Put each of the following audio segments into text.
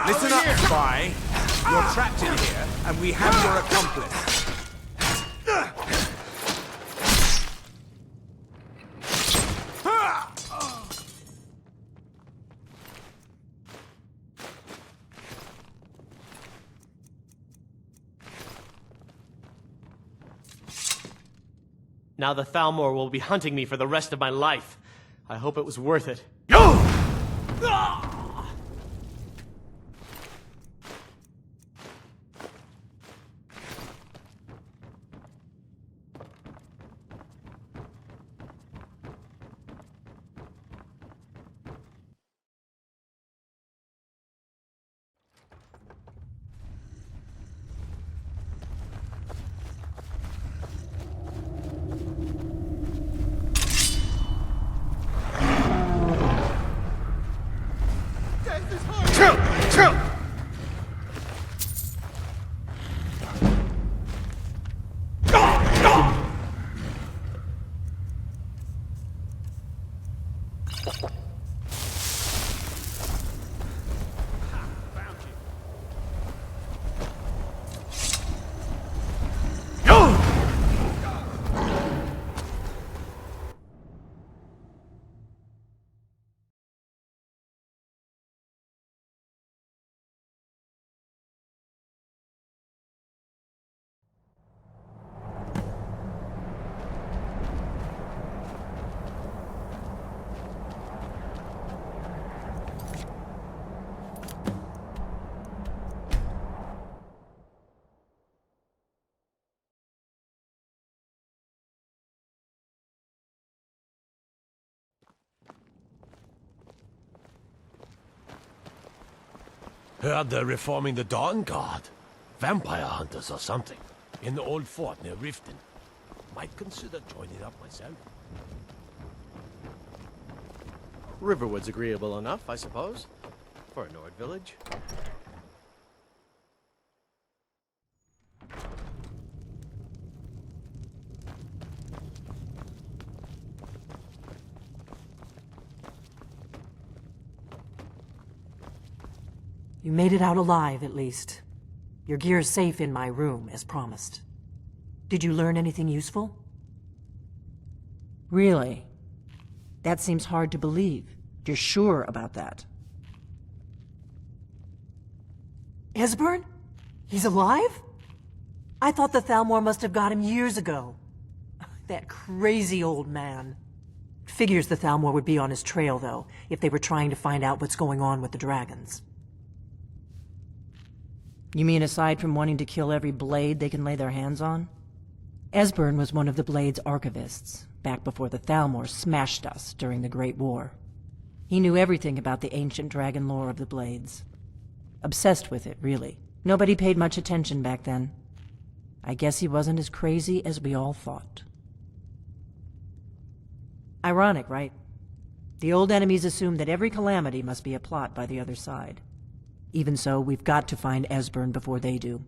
Listen up, spy. You're trapped in here, and we have your accomplice. Now the Thalmor will be hunting me for the rest of my life. I hope it was worth it. Heard they're reforming the Dawn Guard. Vampire hunters or something. In the old fort near Riften. Might consider joining up myself. Riverwood's agreeable enough, I suppose, for a Nord village. You made it out alive, at least. Your gear's safe in my room, as promised. Did you learn anything useful? Really? That seems hard to believe. You're sure about that? Esbern? He's alive? I thought the Thalmor must have got him years ago. That crazy old man. Figures the Thalmor would be on his trail, though, if they were trying to find out what's going on with the dragons. You mean aside from wanting to kill every blade they can lay their hands on? Esbern was one of the Blade's archivists, back before the Thalmor smashed us during the Great War. He knew everything about the ancient dragon lore of the Blades. Obsessed with it, really. Nobody paid much attention back then. I guess he wasn't as crazy as we all thought. Ironic, right? The old enemies assumed that every calamity must be a plot by the other side. Even so, we've got to find Esbern before they do.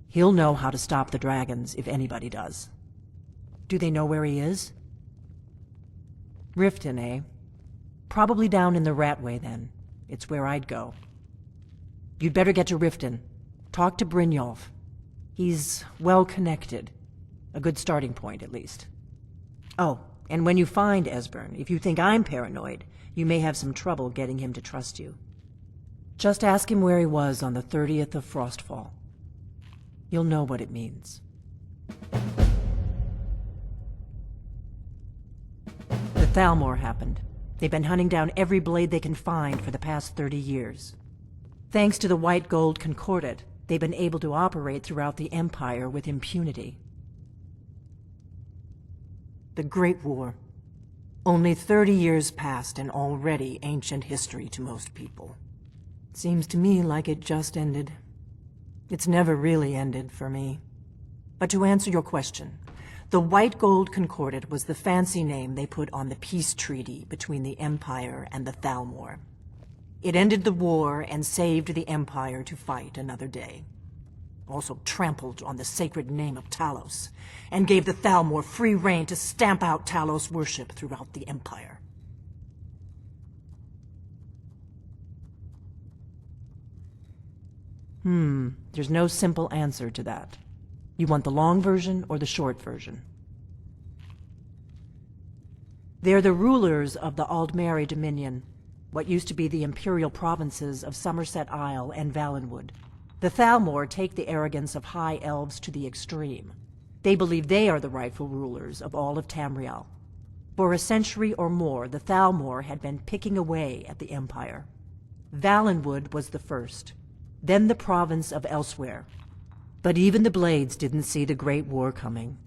He'll know how to stop the dragons, if anybody does. Do they know where he is? Riften, eh? Probably down in the Ratway, then. It's where I'd go. You'd better get to Riften. Talk to Brynjolf. He's well-connected. A good starting point, at least. Oh, and when you find Esbern, if you think I'm paranoid, you may have some trouble getting him to trust you. Just ask him where he was on the 30th of Frostfall. You'll know what it means. The Thalmor happened. They've been hunting down every blade they can find for the past 30 years. Thanks to the White Gold Concordat, they've been able to operate throughout the Empire with impunity. The Great War. Only 30 years passed and already ancient history to most people. Seems to me like it just ended. It's never really ended for me. But to answer your question, the White Gold Concordat was the fancy name they put on the peace treaty between the Empire and the Thalmor. It ended the war and saved the Empire to fight another day. Also trampled on the sacred name of Talos, and gave the Thalmor free rein to stamp out Talos worship throughout the Empire. There's no simple answer to that. You want the long version or the short version? They're the rulers of the Aldmeri Dominion, what used to be the imperial provinces of Somerset Isle and Valenwood. The Thalmor take the arrogance of high elves to the extreme. They believe they are the rightful rulers of all of Tamriel. For a century or more, the Thalmor had been picking away at the Empire. Valenwood was the first, then the province of Elsewhere. But even the Blades didn't see the Great War coming.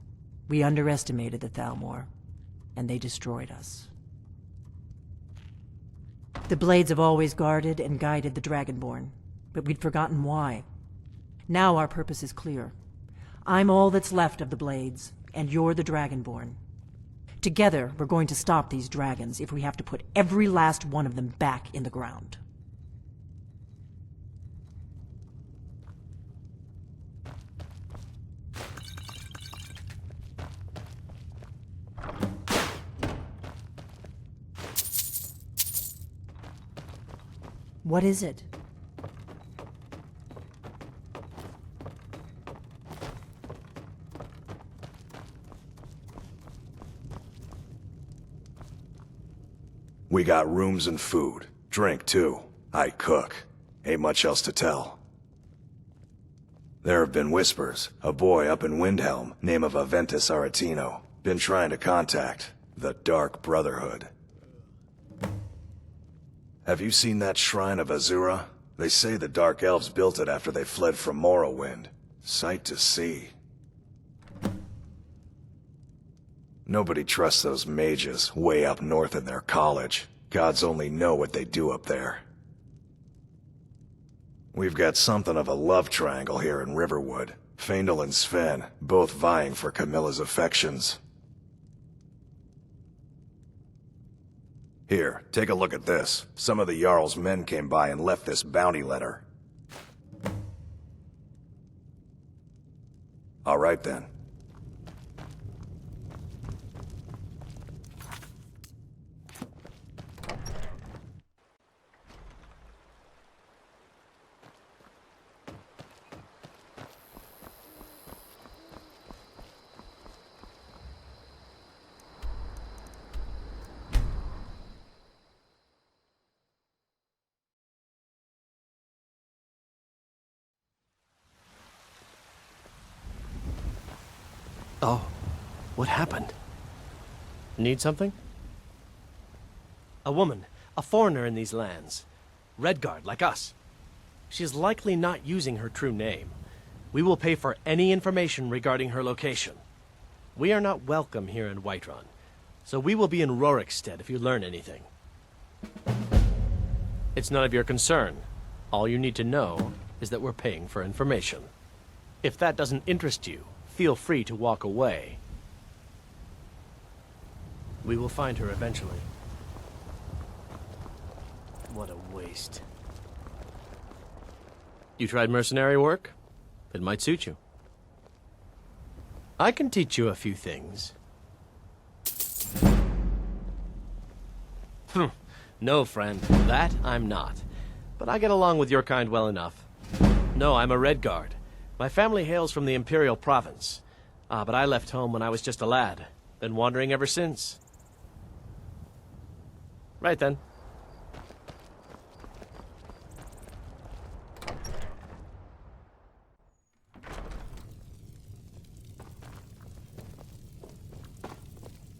We underestimated the Thalmor, and they destroyed us. The Blades have always guarded and guided the Dragonborn, but we'd forgotten why. Now our purpose is clear. I'm all that's left of the Blades, and you're the Dragonborn. Together, we're going to stop these dragons if we have to put every last one of them back in the ground. What is it? We got rooms and food. Drink, too. I cook. Ain't much else to tell. There have been whispers. A boy up in Windhelm, name of Aventus Aretino, been trying to contact the Dark Brotherhood. Have you seen that shrine of Azura? They say the Dark Elves built it after they fled from Morrowind. Sight to see. Nobody trusts those mages way up north in their college. Gods only know what they do up there. We've got something of a love triangle here in Riverwood. Faendal and Sven, both vying for Camilla's affections. Here, take a look at this. Some of the Jarl's men came by and left this bounty letter. All right then. Oh, what happened? Need something? A woman, a foreigner in these lands. Redguard, like us. She is likely not using her true name. We will pay for any information regarding her location. We are not welcome here in Whiterun, so we will be in Rorikstead if you learn anything. It's none of your concern. All you need to know is that we're paying for information. If that doesn't interest you, feel free to walk away. We will find her eventually. What a waste. You tried mercenary work? It might suit you. I can teach you a few things. No, friend. That I'm not. But I get along with your kind well enough. No, I'm a Redguard. My family hails from the Imperial Province. But I left home when I was just a lad. Been wandering ever since. Right then.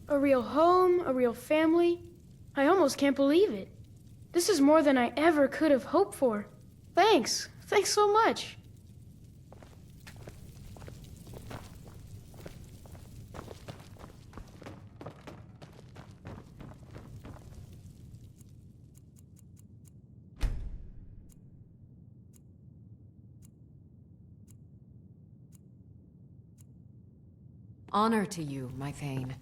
A real home, a real family. I almost can't believe it. This is more than I ever could have hoped for. Thanks. Thanks so much. Honor to you, my Thane.